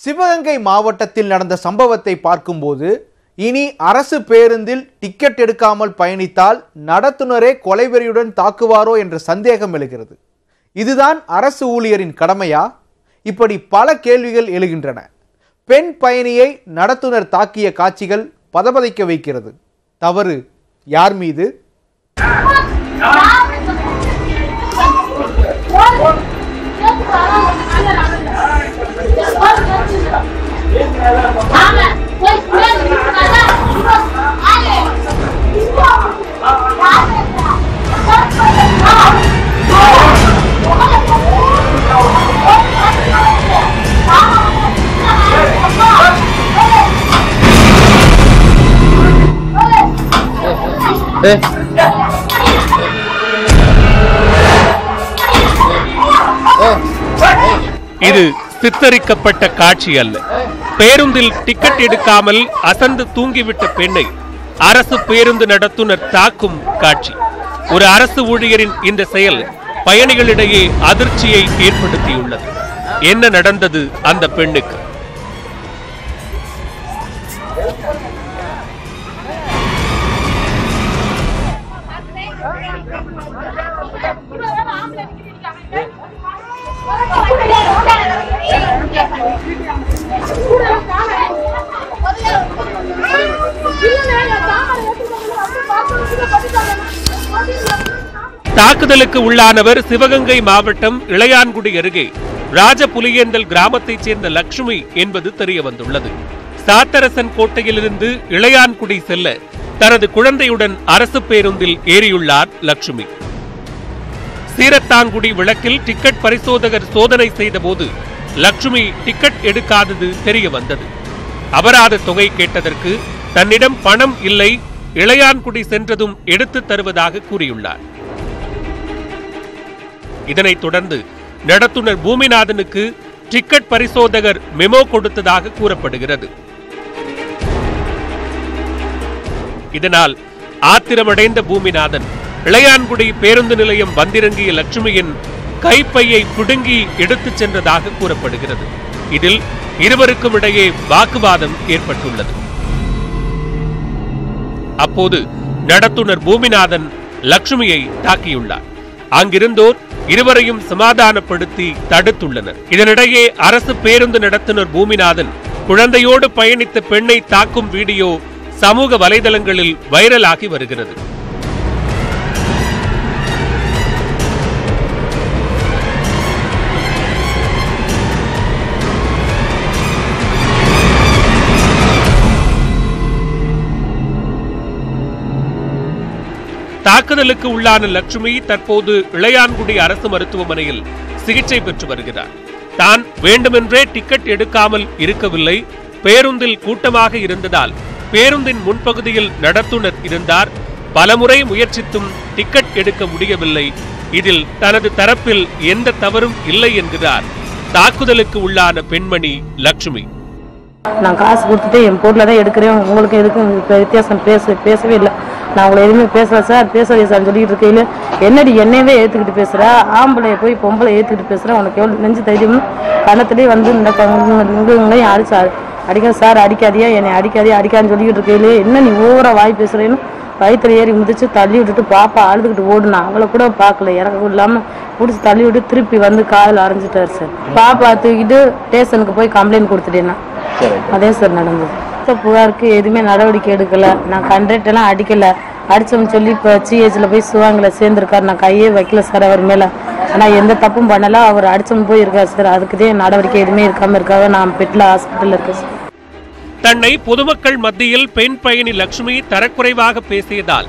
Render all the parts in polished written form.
சிவகங்கை மாவட்டத்தில் நடந்த சம்பவத்தை பார்க்கும்போது இனி அரசு பேருந்தில் டிக்கெட் எடுக்காமல் பயணித்தால் நடத்துனரே கொலைவெறியுடன் தாக்குவாரோ என்ற சந்தேகம் எழுகிறது. இதுதான் அரசு ஊழியரின் கடமையா? இப்படி பல கேள்விகள் எழுகின்றன. பெண் பயணியை நடத்துனர் தாக்கிய காட்சிகள் பதபதைக்க வைக்கிறது. தவறு யார் மீது? இது சித்தரிக்கப்பட்ட காட்சி அல்ல. பேருந்தில் டிக்கெட் எடுக்காமல் அசந்து தூங்கிவிட்ட பெண்ணை அரசு பேருந்து நடத்துனர் தாக்கும் காட்சி. ஒரு அரசு ஊழியரின் இந்த செயல் பயணிகளிடையே அதிர்ச்சியை ஏற்படுத்தியுள்ளது. என்ன நடந்தது அந்த பெண்ணுக்கு? தாக்குதலுக்கு உள்ளானவர் சிவகங்கை மாவட்டம் இளையான்குடி அருகே ராஜபுலியேந்தல் கிராமத்தைச் சேர்ந்த லட்சுமி என்பது தெரிய வந்துள்ளது. சாத்தரசன் கோட்டையிலிருந்து இளையான்குடி செல்ல தனது குழந்தையுடன் அரசு பேருந்தில் ஏறியுள்ளார் லட்சுமி. சீரத்தாங்குடி விளக்கில் டிக்கெட் பரிசோதகர் சோதனை செய்த போது லட்சுமி டிக்கெட் எடுக்காதது தெரிய வந்தது. அபராத தொகை கேட்டதற்கு தன்னிடம் பணம் இல்லை, இளையான்குடி சென்றதும் எடுத்து தருவதாக கூறியுள்ளார். இதனைத் தொடர்ந்து நடத்துனர் பூமிநாதனுக்கு டிக்கெட் பரிசோதகர் மெமோ கொடுத்ததாக கூறப்படுகிறது. இதனால் ஆத்திரமடைந்த பூமிநாதன் இளையான்குடி பேருந்து நிலையம் வந்திறங்கிய லட்சுமியின் கைப்பையை பிடுங்கி எடுத்துச் சென்றதாக கூறப்படுகிறது. இதில் இருவருக்கும் இடையே வாக்குவாதம் ஏற்பட்டுள்ளது. அப்போது நடத்துனர் பூமிநாதன் லட்சுமியை தாக்கியுள்ளார். அங்கிருந்தோர் இருவரையும் சமாதானப்படுத்தி தடுத்துள்ளனர். இதனிடையே அரசு பேருந்து நடத்துனர் பூமிநாதன் குழந்தையோடு பயணித்த பெண்ணை தாக்கும் வீடியோ சமூக வலைதளங்களில் வைரலாகி வருகிறது. தாக்குதலுக்கு உள்ளான லட்சுமி தற்போது இளையான்குடி அரசு மருத்துவமனையில் சிகிச்சை பெற்று வருகிறார். தான் வேண்டுமென்றே டிக்கெட் எடுக்காமல் இருக்கவில்லை, பேருந்தில் கூட்டமாக இருந்ததால் பேருந்தின் முன்பகுதியில் நடத்துனர் இருந்தார், பலமுறை முயற்சித்தும் டிக்கெட் எடுக்க முடியவில்லை, இதில் தனது தரப்பில் எந்த தவறும் இல்லை என்கிறார் தாக்குதலுக்கு உள்ளான பெண்மணி லட்சுமி. நான் காசு கொடுத்துட்டு என் பொருளை தான் எடுக்கிறேன், உங்களுக்கு எதுக்கும் வித்தியாசம் பேசவே இல்லை, நான் உங்களை எதுவுமே பேசல சார், பேசலையே சார் சொல்லிட்டு இருக்கையில என்னடி என்னையவே ஏற்றுக்கிட்டு பேசுகிறா, ஆம்பளையை போய் பொம்பளை ஏற்றுக்கிட்டு பேசுகிறேன், உனக்கு எவ்வளோ நெஞ்சு தைரியம்னு கணத்துலேயே வந்து இந்த அடிக்க சார், அடிக்காதியா என்னை அடிக்காதுன்னு சொல்லிக்கிட்டு இருக்கையிலே என்ன நீ ஓவரா வாய் பேசுகிறேன்னு வயிற்றுல ஏறி முதிச்சு தள்ளி விட்டுட்டு பாப்பா அழுதுகிட்டு ஓடுனா, அவளை கூட பார்க்கல, இறக்க இல்லாமல் பிடிச்சி தள்ளி விட்டு திருப்பி வந்து காதில் அரைஞ்சிட்டார் சார். பாப்பா தூக்கிட்டு ஸ்டேஷனுக்கு போய் கம்ப்ளைண்ட் கொடுத்துட்டேன்னா அதே சார் நடந்தது. புகாருக்கு எதுவுமே நடவடிக்கை எடுக்கல, நான் கண்டக்டெல்லாம் அடிக்கல, அடிச்சோம்னு சொல்லி இப்போ சிஹெச்ல போய் சுவாங்கல சேர்ந்துருக்காரு, நான் கையே வைக்கல சார் அவர் மேல, ஆனால் எந்த தப்பும் பண்ணல, அவர் அடிச்சோம் போய் இருக்காரு சார், அதுக்குதே நடவடிக்கை எதுவுமே இருக்காம நான் பெட்ல ஹாஸ்பிட்டல் இருக்கேன் சார். தன்னை பொதுமக்கள் மத்தியில் பெண் பயணி லட்சுமி தரக்குறைவாக பேசியதால்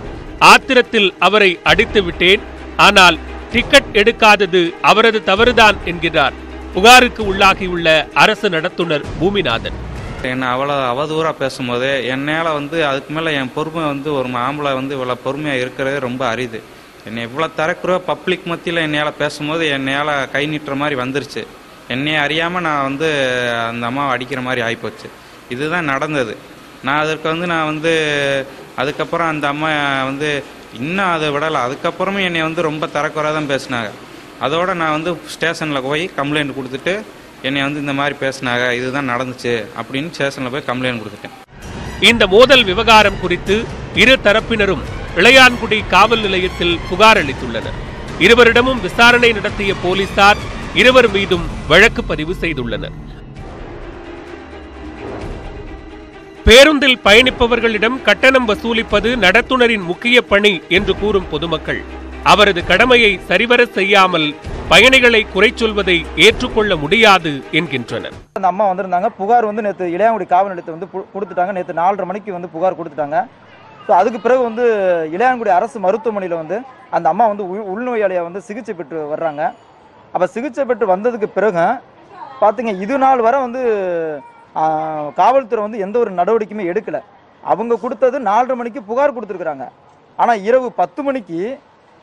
ஆத்திரத்தில் அவரை அடித்து விட்டேன், ஆனால் டிக்கெட் எடுக்காதது அவரது தவறுதான் என்கிறார் புகாருக்கு உள்ளாகியுள்ள அரசு நடத்துனர் பூமிநாதன். என்னை அவ்வளோ அவதூறாக பேசும்போது என்னால் அதுக்கு மேலே என் பொறுமை ஒரு ஆம்பளை இவ்வளோ பொறுமையாக இருக்கிறது ரொம்ப அரிது. என்னை இவ்வளோ தரக்குறைவா பப்ளிக் மத்தியில் என்னால் பேசும்போது என்னால் கை நீட்டுற மாதிரி வந்துருச்சு. என்னை அறியாமல் நான் அந்த அம்மாவை அடிக்கிற மாதிரி ஆகிப்போச்சு. இதுதான் நடந்தது. நான் அதற்கு நான் அதுக்கப்புறம் அந்த அம்மா இன்னும் அதை விடலை, அதுக்கப்புறமே என்னை ரொம்ப தரக்குறையாக தான் பேசினாங்க. அதோடு நான் ஸ்டேஷனில் போய் கம்ப்ளைண்ட் கொடுத்துட்டு என்னை வந்து இந்த மாதிரி பேசினாங்க, இதுதான் நடந்துச்சு அப்படின்னு ஸ்டேஷனில் போய் கம்ப்ளைண்ட் கொடுத்துட்டேன். இந்த மோதல் விவகாரம் குறித்து இரு தரப்பினரும் இளையான்குடி காவல் நிலையத்தில் புகார் அளித்துள்ளனர். இருவரிடமும் விசாரணை நடத்திய போலீசார் இருவர் மீதும் வழக்கு பதிவு செய்துள்ளனர். பேருந்தில் பயணிப்பவர்களிடம் கட்டணம் வசூலிப்பது நடத்துனரின் முக்கிய பணி என்று கூறும் பொதுமக்கள் அவரது கடமையை சரிவர செய்யாமல் பயணிகளை குறை சொல்வதை ஏற்றுக்கொள்ள முடியாது என்கின்றனர். அந்த அம்மா வந்திருந்தாங்க, புகார் வந்து நேற்று இளையான்குடி காவல் நிலையத்தை வந்து கொடுத்துட்டாங்க. நேற்று 4:30 மணிக்கு வந்து புகார் கொடுத்துட்டாங்க. ஸோ அதுக்கு பிறகு வந்து இளையான்குடி அரசு மருத்துவமனையில் வந்து அந்த அம்மா வந்து உள்நோயாளியாக வந்து சிகிச்சை பெற்று வர்றாங்க. அப்போ சிகிச்சை பெற்று வந்ததுக்கு பிறகு பார்த்திங்க, இது நாள் வரை வந்து காவல்துறை வந்து எந்த ஒரு நடவடிக்கையுமே எடுக்கலை. அவங்க கொடுத்தது 4:30 மணிக்கு புகார் கொடுத்துருக்குறாங்க. ஆனால் இரவு 10 மணிக்கு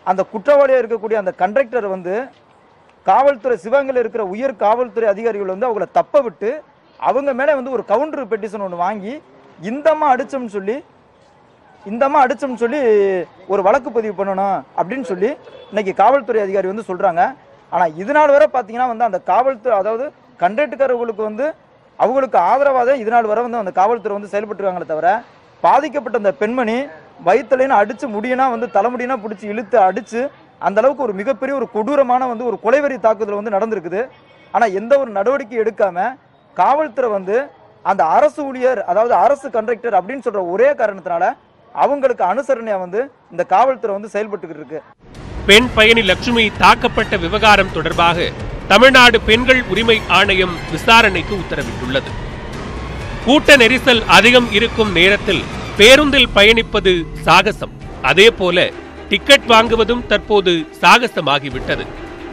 அந்த குற்றவாளியாக இருக்கக்கூடிய அந்த கண்டக்டர் வந்து காவல்துறை சிவகங்கையில் இருக்கிற உயர் காவல்துறை அதிகாரிகள் வந்து அவங்கள தப்ப விட்டு அவங்க மேலே வந்து ஒரு கவுண்டர் பெட்டிஷன் ஒன்று வாங்கி இந்தம்மா அடிச்சோம்னு சொல்லி ஒரு வழக்கு பதிவு பண்ணணும் அப்படின்னு சொல்லி இன்னைக்கு காவல்துறை அதிகாரி வந்து சொல்கிறாங்க. ஆனால் இதனால் வரை பார்த்தீங்கன்னா வந்து அந்த காவல்துறை, அதாவது கண்டக்டர்களுக்கு வந்து அவங்களுக்கு ஆதரவாக இதனால் வரை வந்து அந்த காவல்துறை வந்து செயல்பட்டுருக்காங்களே தவிர பாதிக்கப்பட்ட அந்த பெண்மணி வயிற்றுலைன்னு அடித்து முடியினா வந்து தலைமுடினா பிடிச்சி இழுத்து அடித்து அந்த அளவுக்கு ஒரு மிகப்பெரிய ஒரு கொடூரமான வந்து ஒரு கொலைவெறி தாக்குதல் வந்து நடந்திருக்குது. ஆனால் எந்த ஒரு நடவடிக்கை எடுக்காம காவல்துறை வந்து அந்த அரசு ஊழியர், அதாவது அரசு கண்டக்டர் அப்படின்னு சொல்ற ஒரே காரணத்தினால அவங்களுக்கு அனுசரணையா வந்து இந்த காவல்துறை வந்து செயல்பட்டுக்கிட்டு இருக்கு. பெண் பயணி லட்சுமி தாக்கப்பட்ட விவகாரம் தொடர்பாக தமிழ்நாடு பெண்கள் உரிமை ஆணையம் விசாரணைக்கு உத்தரவிட்டுள்ளது. கூட்ட நெரிசல் அதிகம் இருக்கும் நேரத்தில் பேருந்தில் பயணிப்பது சாகசம். அதேபோல டிக்கெட் வாங்குவதும் தற்போது சாகசமாகிவிட்டது.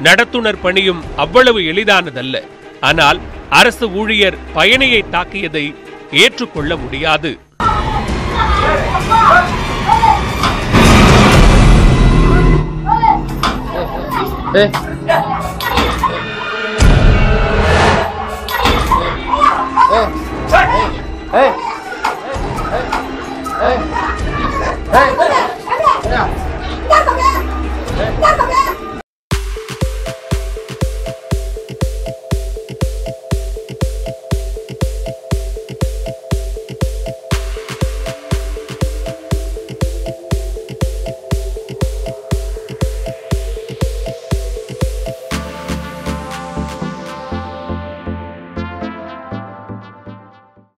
நடத்துனர் பணியும் அவ்வளவு எளிதானதல்ல. ஆனால் அரசு ஊழியர் பயணியை தாக்கியதை ஏற்றுக்கொள்ள முடியாது. Hey!